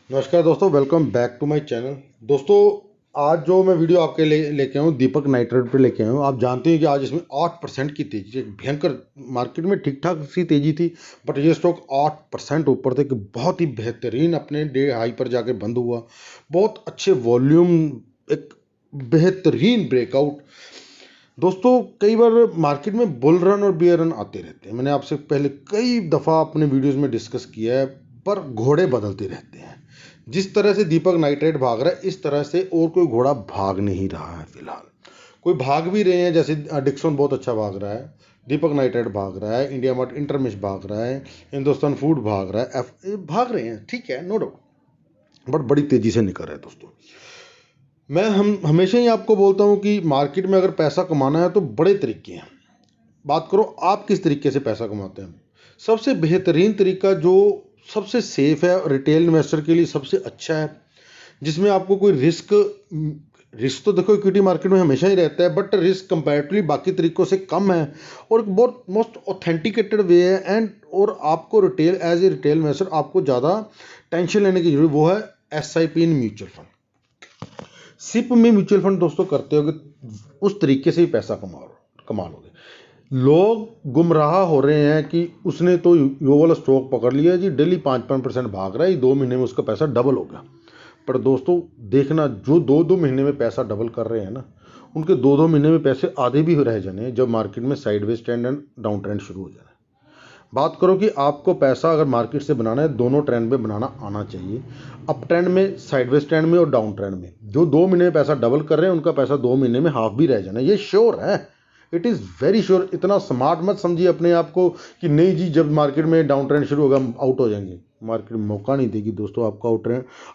नमस्कार दोस्तों, welcome back to my channel. दोस्तों, आज जो मैं वीडियो आपके लिए लेके आया हूँ, दीपक नाइट्रेट पे लेके आया हूँ। आप जानते हैं कि आज इसमें 8% की तेजी, एक भयंकर, मार्केट में ठीक ठाक सी तेजी थी, बट ये स्टॉक 8% ऊपर थे कि बहुत ही बेहतरीन अपने डे हाई पर जाके बंद हुआ। बहुत अच्छे वॉल्यूम, एक बेहतरीन ब्रेकआउट। दोस्तों, कई बार मार्केट में बुल रन और बियर रन आते रहते हैं। मैंने आपसे पहले कई दफ़ा अपने वीडियोस में डिस्कस किया है, पर घोड़े बदलते रहते हैं। जिस तरह से दीपक नाइट्रेट भाग रहा है, इस तरह से और कोई घोड़ा भाग नहीं रहा है फिलहाल। कोई भाग भी रहे हैं, जैसे डिक्सन बहुत अच्छा भाग रहा है, दीपक नाइट्रेट भाग रहा है, इंडिया मार्ट इंटरमिश भाग रहा है, हिंदुस्तान फूड भाग रहा है, भाग रहे हैं, ठीक है, नो डाउट, बट बड़ी तेजी से निकल रहा है। दोस्तों, मैं हम हमेशा ही आपको बोलता हूँ कि मार्केट में अगर पैसा कमाना है तो बड़े तरीके हैं। बात करो आप किस तरीके से पैसा कमाते हैं। सबसे बेहतरीन तरीका, जो सबसे सेफ है और रिटेल इन्वेस्टर के लिए सबसे अच्छा है, जिसमें आपको कोई रिस्क तो देखो इक्विटी मार्केट में हमेशा ही रहता है, बट रिस्क कंपैरेटिवली बाकी तरीकों से कम है और एक बहुत मोस्ट ऑथेंटिकेटेड वे है। एंड और आपको retail, as a retail investor, आपको ज़्यादा टेंशन लेने की जरूरत, वो है SIP in mutual fund. SIP में म्यूचुअल फंड दोस्तों करते हो, उस तरीके से ही पैसा कमा लोगे। लोग गुमराह हो रहे हैं कि उसने तो यो वाला स्टॉक पकड़ लिया जी, डेली 5-5% भाग रहा है, 2 महीने में उसका पैसा डबल हो गया। पर दोस्तों देखना, जो 2-2 महीने में पैसा डबल कर रहे हैं ना, उनके 2-2 महीने में पैसे आधे भी रह जाने हैं जब मार्केट में sideways trend and down trend शुरू हो जाए। बात करो कि आपको पैसा अगर मार्केट से बनाना है, दोनों ट्रेंड में बनाना आना चाहिए, अप ट्रेंड में, साइडवेज ट्रेंड में और डाउन ट्रेंड में। जो 2 महीने में पैसा डबल कर रहे हैं, उनका पैसा 2 महीने में हाफ भी रह जाना, ये श्योर है, इट इज़ वेरी श्योर। इतना स्मार्ट मत समझिए अपने आप को कि नहीं जी, जब मार्केट में डाउन ट्रेंड शुरू होगा हम आउट हो जाएंगे। मार्केट मौका नहीं देगी दोस्तों आपका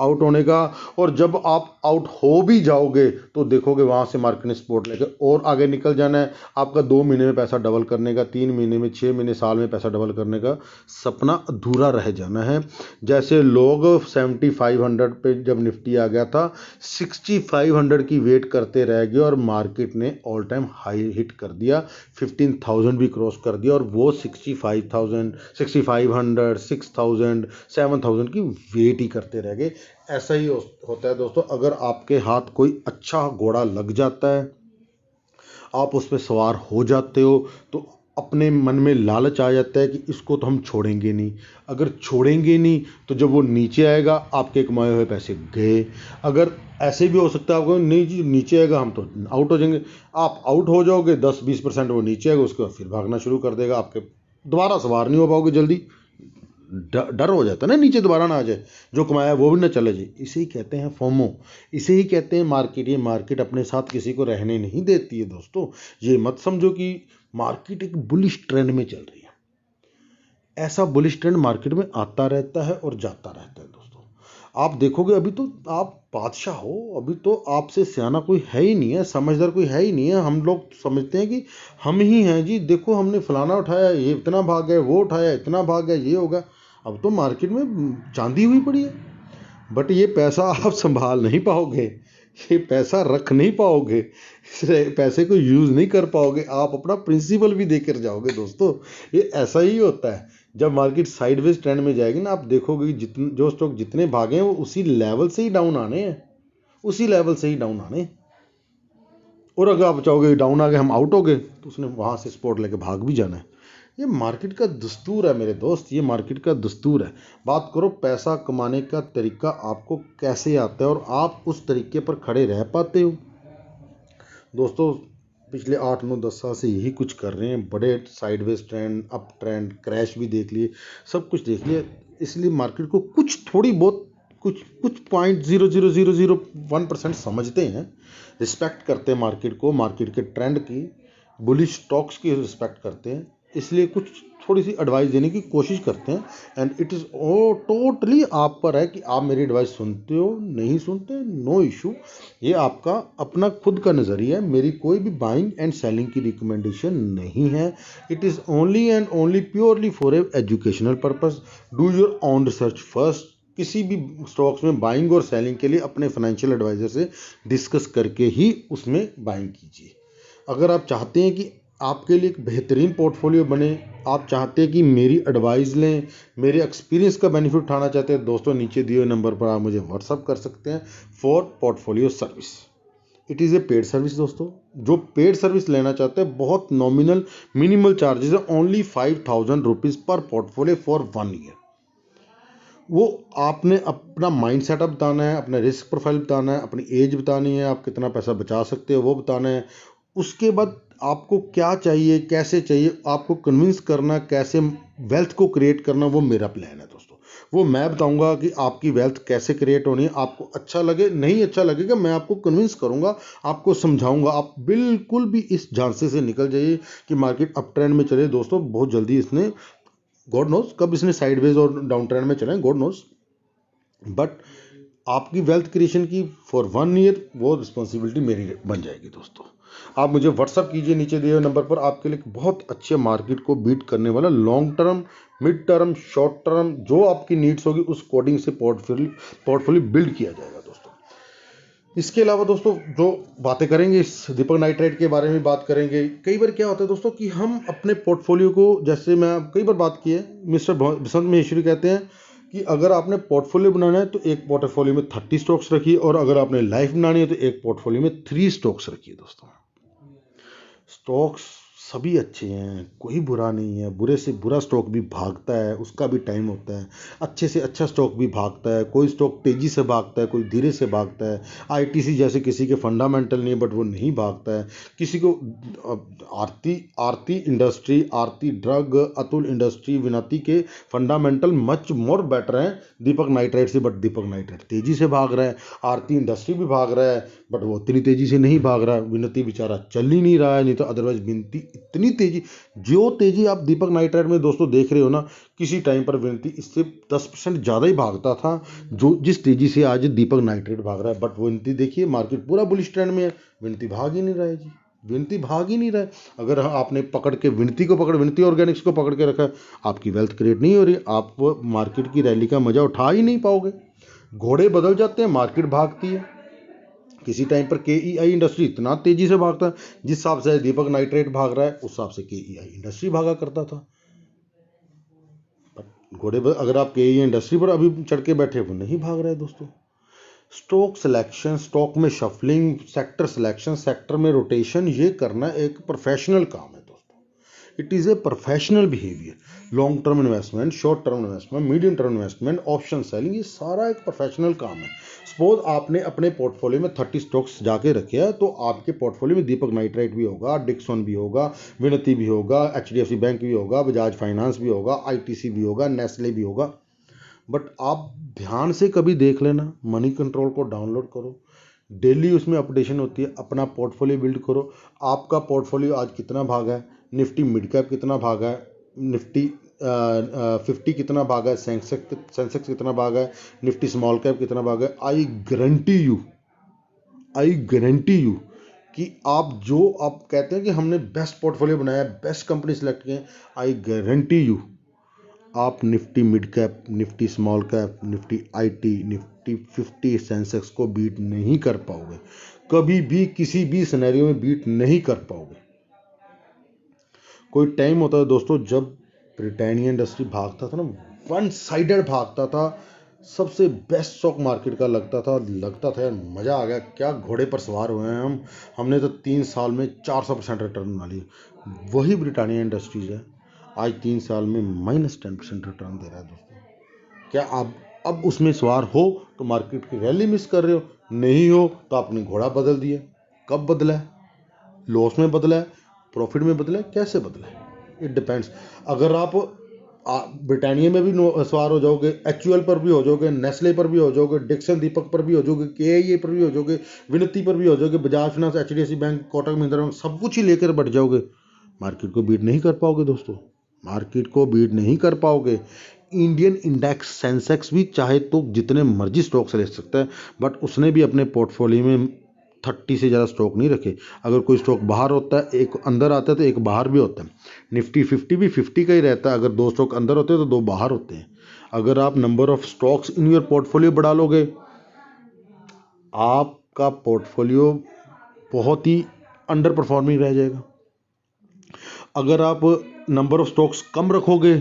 आउट होने का। और जब आप आउट हो भी जाओगे तो देखोगे वहाँ से मार्केट ने सपोर्ट लेकर और आगे निकल जाना है। आपका 2 महीने में पैसा डबल करने का, 3 महीने में, 6 महीने, साल में पैसा डबल करने का सपना अधूरा रह जाना है। जैसे लोग 7500 पे जब निफ्टी आ गया था, 6500 की वेट करते रह गए और मार्केट ने ऑल टाइम हाई हिट कर दिया, 15,000 भी क्रॉस कर दिया, और वो 65,000, 6500, 6000, 7000 की वेट ही करते रह गए। ऐसा ही होता है दोस्तों, अगर आपके हाथ कोई अच्छा घोड़ा लग जाता है, आप उस पर सवार हो जाते हो, तो अपने मन में लालच आ जाता है कि इसको तो हम छोड़ेंगे नहीं। अगर छोड़ेंगे नहीं तो जब वो नीचे आएगा, आपके कमाए हुए पैसे गए। अगर ऐसे भी हो सकता है आपको, नहीं जी नीचे आएगा हम तो आउट हो जाएंगे, आप आउट हो जाओगे, 10-20% वो नीचे आएगा, उसके बाद फिर भागना शुरू कर देगा, आपके दोबारा सवार नहीं हो पाओगे जल्दी। डर हो जाता है ना, नीचे दोबारा ना आ जाए, जो कमाया वो भी ना चले जाए। इसे ही कहते हैं फोमो, इसे ही कहते हैं मार्केट। ये मार्केट अपने साथ किसी को रहने नहीं देती है दोस्तों। ये मत समझो कि मार्केट एक बुलिश ट्रेंड में चल रही है। ऐसा बुलिश ट्रेंड मार्केट में आता रहता है और जाता रहता है दोस्तों। आप देखोगे, अभी तो आप बादशाह हो, अभी तो आपसे सियाना कोई है ही नहीं है, समझदार कोई है ही नहीं है। हम लोग समझते हैं कि हम ही हैं जी, देखो हमने फलाना उठाया, ये इतना भाग गया, वो उठाया इतना भाग गया, ये होगा। अब तो मार्केट में चांदी हुई पड़ी है, बट ये पैसा आप संभाल नहीं पाओगे, ये पैसा रख नहीं पाओगे, इस पैसे को यूज़ नहीं कर पाओगे, आप अपना प्रिंसिपल भी देकर जाओगे दोस्तों। ये ऐसा ही होता है। जब मार्केट साइडवेज ट्रेंड में जाएगी ना, आप देखोगे जितने जो स्टॉक जितने भागे हैं वो उसी लेवल से ही डाउन आने हैं, उसी लेवल से ही डाउन आने। और अगर आप चाहोगे डाउन आ गए, हम आउट हो गए, तो उसने वहाँ से सपोर्ट लेके भाग भी जाना है। ये मार्केट का दस्तूर है मेरे दोस्त, ये मार्केट का दस्तूर है। बात करो पैसा कमाने का तरीका आपको कैसे आता है और आप उस तरीके पर खड़े रह पाते हो। दोस्तों, पिछले 8-9-10 साल से यही कुछ कर रहे हैं, बड़े sideways trend, up trend, crash भी देख लिए, सब कुछ देख लिया। इसलिए मार्केट को कुछ थोड़ी बहुत, कुछ कुछ 0.00001% समझते हैं, रिस्पेक्ट करते हैं मार्केट को, मार्केट के ट्रेंड की, बुलिश स्टॉक्स की रिस्पेक्ट करते हैं। इसलिए कुछ थोड़ी सी एडवाइस देने की कोशिश करते हैं। एंड इट इज़ टोटली आप पर है कि आप मेरी एडवाइस सुनते हो नहीं सुनते, नो इशू। ये आपका अपना खुद का नज़रिया है, मेरी कोई भी बाइंग एंड सेलिंग की रिकमेंडेशन नहीं है। It is only and only purely for a educational purpose. Do your on research first. किसी भी स्टॉक्स में बाइंग और सेलिंग के लिए अपने फाइनेंशियल एडवाइजर से डिस्कस करके ही उसमें बाइंग कीजिए। अगर आप चाहते हैं कि आपके लिए एक बेहतरीन पोर्टफोलियो बने, आप चाहते हैं कि मेरी एडवाइस लें, मेरे एक्सपीरियंस का बेनिफिट उठाना चाहते हैं, दोस्तों नीचे दिए हुए नंबर पर आप मुझे व्हाट्सअप कर सकते हैं for portfolio service. It is a paid service दोस्तों। जो पेड सर्विस लेना चाहते हैं, बहुत नॉमिनल मिनिमल चार्जेस है, ओनली 5000 रुपीज़ पर पोर्टफोलियो फॉर 1 ईयर। वो आपने अपना माइंड सेटअप बताना है, अपना रिस्क प्रोफाइल बताना है, अपनी एज बतानी है, आप कितना पैसा बचा सकते हो वो बताना है। उसके बाद आपको क्या चाहिए, कैसे चाहिए, आपको कन्विंस करना, कैसे वेल्थ को क्रिएट करना, वो मेरा प्लान है दोस्तों। वो मैं बताऊंगा कि आपकी वेल्थ कैसे क्रिएट होनी है। आपको अच्छा लगे नहीं अच्छा लगेगा, मैं आपको कन्विंस करूंगा, आपको समझाऊंगा। आप बिल्कुल भी इस झांसे से निकल जाइए कि मार्केट अप ट्रेंड में चले दोस्तों। बहुत जल्दी इसने, गॉड नोज कब इसने साइडवेज और डाउन ट्रेंड में चले, गॉड नोज। बट आपकी वेल्थ क्रिएशन की फॉर 1 ईयर वो रिस्पॉन्सिबिलिटी मेरी बन जाएगी दोस्तों। आप मुझे व्हाट्सअप कीजिए नीचे दिए हुए नंबर पर। आपके लिए बहुत अच्छे मार्केट को बीट करने वाला long term, mid term, short term, जो आपकी नीड्स होगी उस कोडिंग से पोर्टफोलियो बिल्ड किया जाएगा दोस्तों। इसके अलावा दोस्तों जो बातें करेंगे, इस दीपक नाइट्रेट के बारे में बात करेंगे। कई बार क्या होता है दोस्तों कि हम अपने पोर्टफोलियो को, जैसे मैं कई बार बात की है, मिस्टर बसंत महेश्वरी कहते हैं कि अगर आपने पोर्टफोलियो बनाना है तो एक पोर्टफोलियो में 30 स्टॉक्स रखिए, और अगर आपने लाइफ बनानी है तो एक पोर्टफोलियो में 3 स्टॉक्स रखिए दोस्तों। स्टॉक्स सभी अच्छे हैं, कोई बुरा नहीं है। बुरे से बुरा स्टॉक भी भागता है, उसका भी टाइम होता है। अच्छे से अच्छा स्टॉक भी भागता है, कोई स्टॉक तेज़ी से भागता है, कोई धीरे से भागता है। आईटीसी जैसे किसी के फंडामेंटल नहीं है बट वो नहीं भागता है। किसी को आरती आरती इंडस्ट्री, आरती ड्रग, अतुल इंडस्ट्री, विनती के फंडामेंटल मच मोर बेटर हैं दीपक नाइट्राइट से, बट दीपक नाइट्राइट तेज़ी से भाग रहा है। आरती इंडस्ट्री भी भाग रहा है बट वो उतनी तेज़ी से नहीं भाग रहा। विनती बेचारा चल ही नहीं रहा है, नहीं तो अदरवाइज विनती इतनी तेज़ी, जो तेज़ी आप दीपक नाइट्राइट में दोस्तों देख रहे हो ना, किसी टाइम पर विनती इससे 10% ज़्यादा ही भागता था जो जिस तेज़ी से आज दीपक नाइट्राइट भाग रहा है। बट विनती देखिए, मार्केट पूरा बुलिश ट्रेंड में है, विनती भाग ही नहीं रहा है जी, विनती भाग ही नहीं रहा है। अगर आपने पकड़ के विनती ऑर्गेनिक्स को पकड़ के रखा है, आपकी वेल्थ क्रिएट नहीं हो रही, आप मार्केट की रैली का मजा उठा ही नहीं पाओगे। घोड़े बदल जाते हैं, मार्केट भागती है। किसी टाइम पर केईआई इंडस्ट्री इतना तेजी से भागता है, जिस हिसाब से दीपक नाइट्रेट भाग रहा है उस हिसाब से केईआई इंडस्ट्री भागा करता था। घोड़े पर अगर आप केईआई इंडस्ट्री पर अभी चढ़ के बैठे, वो नहीं भाग रहे दोस्तों। स्टॉक सिलेक्शन, स्टॉक में शफलिंग, सेक्टर सिलेक्शन, सेक्टर में रोटेशन, ये करना एक प्रोफेशनल काम है दोस्तों। It is a professional behaviour. Long term investment, short term investment, medium term investment, option selling, ये सारा एक प्रोफेशनल काम है। सपोज आपने अपने पोर्टफोलियो में 30 स्टॉक्स जाके रखे हैं, तो आपके पोर्टफोलियो में दीपक नाइट्राइट भी होगा, डिक्सन भी होगा, विनती भी होगा, एचडीएफसी बैंक भी होगा, बजाज फाइनेंस भी होगा, आईटीसी भी होगा, नेस्ले भी होगा। बट आप ध्यान से कभी देख लेना, मनी कंट्रोल को डाउनलोड करो, डेली उसमें अपडेशन होती है, अपना पोर्टफोलियो बिल्ड करो। आपका पोर्टफोलियो आज कितना भागा है, निफ्टी मिड कैप कितना भागा है, निफ्टी 50 कितना भागा है, सेंसेक्स कितना भागा है, निफ्टी स्मॉल कैप कितना भागा है। आई गारंटी यू कि आप कहते हैं कि हमने बेस्ट पोर्टफोलियो बनाया, बेस्ट कंपनी सेलेक्ट किए, आई गारंटी यू आप Nifty mid cap, Nifty small cap, Nifty IT, Nifty 50, Sensex को बीट नहीं कर पाओगे। कभी भी किसी भी सिनेरियो में बीट नहीं कर पाओगे। कोई टाइम होता है दोस्तों जब ब्रिटानिया इंडस्ट्री भागता था ना, वन साइडेड भागता था, सबसे बेस्ट स्टॉक मार्केट का लगता था यार मज़ा आ गया, क्या घोड़े पर सवार हुए हैं हम। हमने तो 3 साल में 400% रिटर्न बना लिया। वही ब्रिटानिया इंडस्ट्रीज है, आज 3 साल में -10% रिटर्न दे रहा है दोस्तों। क्या आप अब उसमें सवार हो तो मार्केट की रैली मिस कर रहे हो, नहीं हो तो आपने घोड़ा बदल दिया। कब बदला है? लॉस में बदला है, प्रॉफिट में बदला है, कैसे बदला है? It depends. अगर आप ब्रिटानिया में भी सवार हो जाओगे, एचयूएल पर भी हो जाओगे, नेस्ले पर भी हो जाओगे, डिक्सन दीपक पर भी हो जाओगे, केआईए पर भी हो जाओगे, विनती पर भी हो जाओगे, Bajaj finance, HDFC bank, Kotak Mahindra bank, सब कुछ ही लेकर बैठ जाओगे, मार्केट को बीट नहीं कर पाओगे दोस्तों, मार्केट को बीट नहीं कर पाओगे। इंडियन इंडेक्स सेंसेक्स भी चाहे तो जितने मर्जी स्टॉक्स ले सकता है, बट उसने भी अपने पोर्टफोलियो में 30 से ज़्यादा स्टॉक नहीं रखे। अगर कोई स्टॉक बाहर होता है, एक अंदर आता है तो एक बाहर भी होता है। निफ्टी 50 भी 50 का ही रहता है, अगर 2 स्टॉक अंदर होते हैं तो 2 बाहर होते हैं। अगर आप number of stocks in your portfolio बढ़ा लोगे, आपका पोर्टफोलियो बहुत ही अंडर परफॉर्मिंग रह जाएगा। अगर आप नंबर ऑफ स्टॉक्स कम रखोगे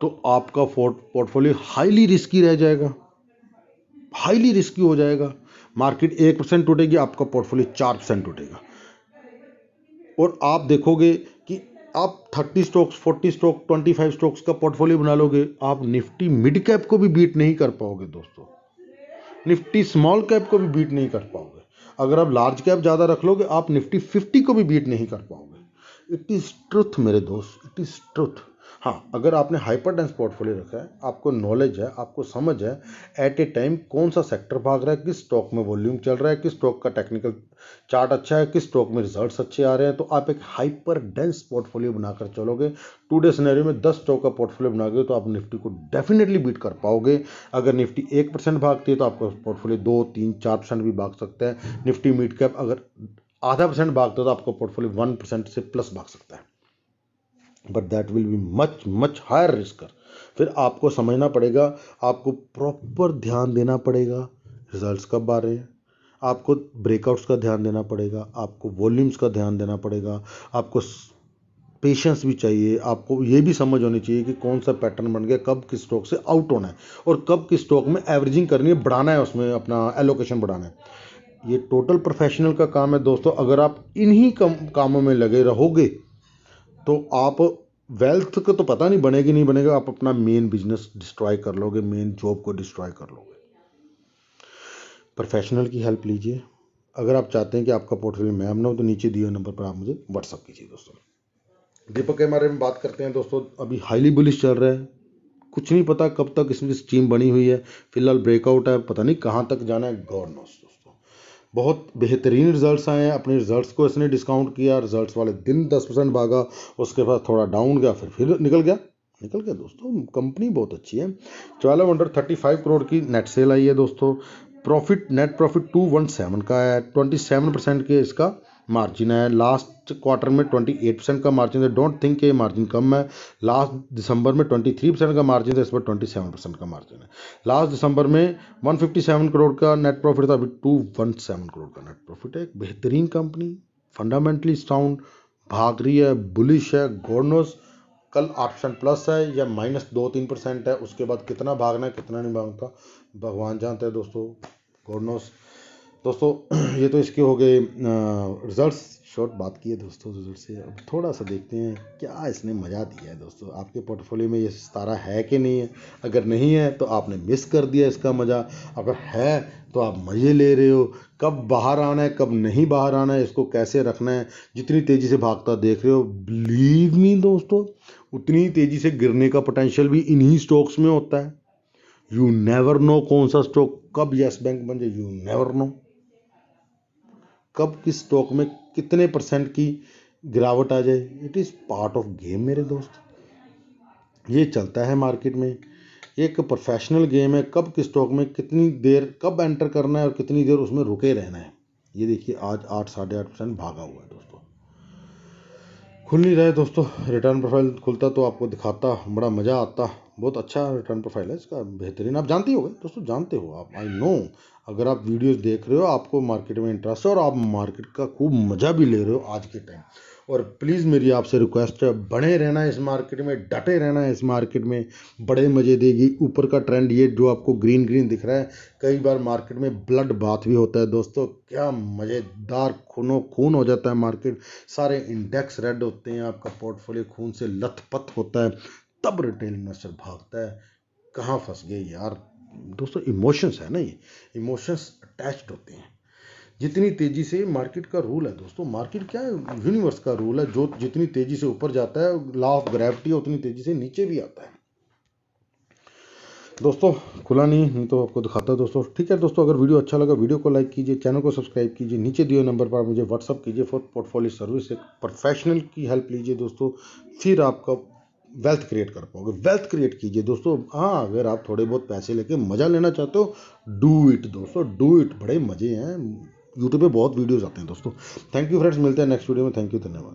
तो आपका पोर्टफोलियो हाईली रिस्की रह जाएगा, हाईली रिस्की हो जाएगा। मार्केट 1% टूटेगी, आपका पोर्टफोलियो 4% टूटेगा। और आप देखोगे कि आप 30 स्टॉक्स, 40 स्टॉक, 25 स्टॉक्स का पोर्टफोलियो बना लोगे, आप निफ्टी मिड कैप को भी बीट नहीं कर पाओगे दोस्तों, निफ्टी स्मॉल कैप को भी बीट नहीं कर पाओगे। अगर आप लार्ज कैप ज़्यादा रख लोगे, आप निफ्टी 50 को भी बीट नहीं कर पाओगे। इट इज़ ट्रुथ मेरे दोस्त, इट इज़ ट्रुथ। हाँ, अगर आपने हाइपर डेंस पोर्टफोलियो रखा है, आपको नॉलेज है, आपको समझ है एट ए टाइम कौन सा सेक्टर भाग रहा है, किस स्टॉक में वॉल्यूम चल रहा है, किस स्टॉक का टेक्निकल चार्ट अच्छा है, किस स्टॉक में रिजल्ट्स अच्छे आ रहे हैं, तो आप एक हाइपर डेंस पोर्टफोलियो बनाकर चलोगे। टुडे सिनेरियो में 10 स्टॉक का पोर्टफोलियो बनाओगे तो आप निफ्टी को डेफिनेटली बीट कर पाओगे। अगर निफ्टी 1% भागती है तो आपका पोर्टफोलियो 2, 3, 4% भी भाग सकता है। निफ्टी मिड कैप अगर आधा % भागता है तो आपका पोर्टफोलियो 1% से प्लस भाग सकता है, but that will be much much higher risk. फिर आपको समझना पड़ेगा, आपको प्रॉपर ध्यान देना पड़ेगा रिजल्ट्स कब आ रहे हैं, आपको ब्रेकआउट्स का ध्यान देना पड़ेगा, आपको वॉल्यूम्स का ध्यान देना पड़ेगा, आपको पेशेंस भी चाहिए, आपको ये भी समझ होनी चाहिए कि कौन सा पैटर्न बन गया, कब किस स्टॉक से आउट होना है और कब किस स्टॉक में एवरेजिंग करनी है, बढ़ाना है, उसमें अपना एलोकेशन बढ़ाना है। ये टोटल प्रोफेशनल का काम है दोस्तों। अगर आप इन्हीं कामों में लगे रहोगे तो आप वेल्थ का तो पता नहीं बनेगी नहीं बनेगा, आप अपना मेन बिजनेस डिस्ट्रॉय कर लोगे, मेन जॉब को डिस्ट्रॉय कर लोगे। प्रोफेशनल की हेल्प लीजिए। अगर आप चाहते हैं कि आपका पोर्टफोलियो मैं बनाऊं तो नीचे दिए नंबर पर आप मुझे व्हाट्सअप कीजिए दोस्तों। दीपक के बारे में बात करते हैं दोस्तों। अभी हाईली बुलिश चल रहा है, कुछ नहीं पता कब तक इसमें स्टीम बनी हुई है। फिलहाल ब्रेकआउट है, पता नहीं कहाँ तक जाना है, गॉड नोस दोस्तों। बहुत बेहतरीन रिजल्ट्स आए हैं, अपने रिजल्ट्स को इसने डिस्काउंट किया, रिजल्ट्स वाले दिन 10% भागा, उसके बाद थोड़ा डाउन गया, फिर निकल गया दोस्तों। कंपनी बहुत अच्छी है। 1235 करोड़ की नेट सेल आई है दोस्तों। नेट प्रॉफिट 217 का है, 27% के इसका मार्जिन है। लास्ट क्वार्टर में 28% का मार्जिन है। डोंट थिंक ये मार्जिन कम है। लास्ट दिसंबर में 23% का मार्जिन था, इस पर 27% का मार्जिन है। लास्ट दिसंबर में 157 करोड़ का नेट प्रॉफिट था, अभी 217 करोड़ का नेट प्रॉफिट है। एक बेहतरीन कंपनी, फंडामेंटली साउंड, भाग रही है, बुलिश है, गॉड नोस कल 8% प्लस है या -2-3% है, उसके बाद कितना भागना है कितना नहीं भागता भगवान जानते हैं दोस्तों, गॉड नोस। दोस्तों ये तो इसके हो गए रिजल्ट्स, शॉर्ट बात की है दोस्तों रिजल्ट से। अब थोड़ा सा देखते हैं क्या इसने मज़ा दिया है दोस्तों। आपके पोर्टफोलियो में ये सितारा है कि नहीं है? अगर नहीं है तो आपने मिस कर दिया इसका मज़ा, अगर है तो आप मज़े ले रहे हो। कब बाहर आना है कब नहीं बाहर आना है, इसको कैसे रखना है, जितनी तेज़ी से भागता देख रहे हो, बिलीव मी दोस्तों उतनी तेज़ी से गिरने का पोटेंशियल भी इन्हीं स्टॉक्स में होता है। यू नेवर नो कौन सा स्टॉक कब यस बैंक बन जाए, यू नेवर नो कब किस स्टॉक में कितने % की गिरावट आ जाए। It is part of game मेरे दोस्त, ये चलता है मार्केट में। एक प्रोफेशनल गेम है, कब किस स्टॉक में कितनी देर कब एंटर करना है और कितनी देर उसमें रुके रहना है। ये देखिए आज 8-8.5% भागा हुआ है दोस्तों, खुल नहीं रहा है दोस्तों। रिटर्न प्रोफाइल खुलता तो आपको दिखाता, बड़ा मज़ा आता। बहुत अच्छा रिटर्न प्रोफाइल है इसका, बेहतरीन। आप जानते हो दोस्तों, जानते हो आप, आई नो। अगर आप वीडियोस देख रहे हो, आपको मार्केट में इंटरेस्ट है और आप मार्केट का खूब मज़ा भी ले रहे हो आज के टाइम। और प्लीज़ मेरी आपसे रिक्वेस्ट है, बने रहना है इस मार्केट में, डटे रहना है इस मार्केट में, बड़े मज़े देगी। ऊपर का ट्रेंड ये जो आपको ग्रीन ग्रीन दिख रहा है, कई बार मार्केट में ब्लड बाथ भी होता है दोस्तों। क्या मज़ेदार खूनो खून हो जाता है मार्केट, सारे इंडेक्स रेड होते हैं, आपका पोर्टफोलियो खून से लथपथ होता है, तब रिटेल इन्वेस्टर भागता है। कहाँ फंस गए यार दोस्तों। इमोशंस है ना, ये इमोशंस अटैच्ड होते हैं। जितनी तेजी से मार्केट का रूल है दोस्तों, मार्केट क्या है, यूनिवर्स का रूल है, जो जितनी तेजी से ऊपर जाता है, लॉ ऑफ ग्रेविटी, उतनी तेजी से नीचे भी आता है दोस्तों। खुला नहीं तो आपको दिखाता है दोस्तों। ठीक है दोस्तों, अगर वीडियो अच्छा लगा वीडियो को लाइक कीजिए, चैनल को सब्सक्राइब कीजिए, नीचे दिए नंबर पर मुझे व्हाट्सअप कीजिए फॉर पोर्टफोलियो सर्विस। एक प्रोफेशनल की हेल्प लीजिए दोस्तों, फिर आपका वेल्थ क्रिएट कर पाओगे। वेल्थ क्रिएट कीजिए दोस्तों। हाँ, अगर आप थोड़े बहुत पैसे लेके मज़ा लेना चाहते हो, डू इट दोस्तों, डू इट। बड़े मज़े हैं, यूट्यूब पे बहुत वीडियोस आते हैं दोस्तों। थैंक यू फ्रेंड्स, मिलते हैं नेक्स्ट वीडियो में। थैंक यू, धन्यवाद।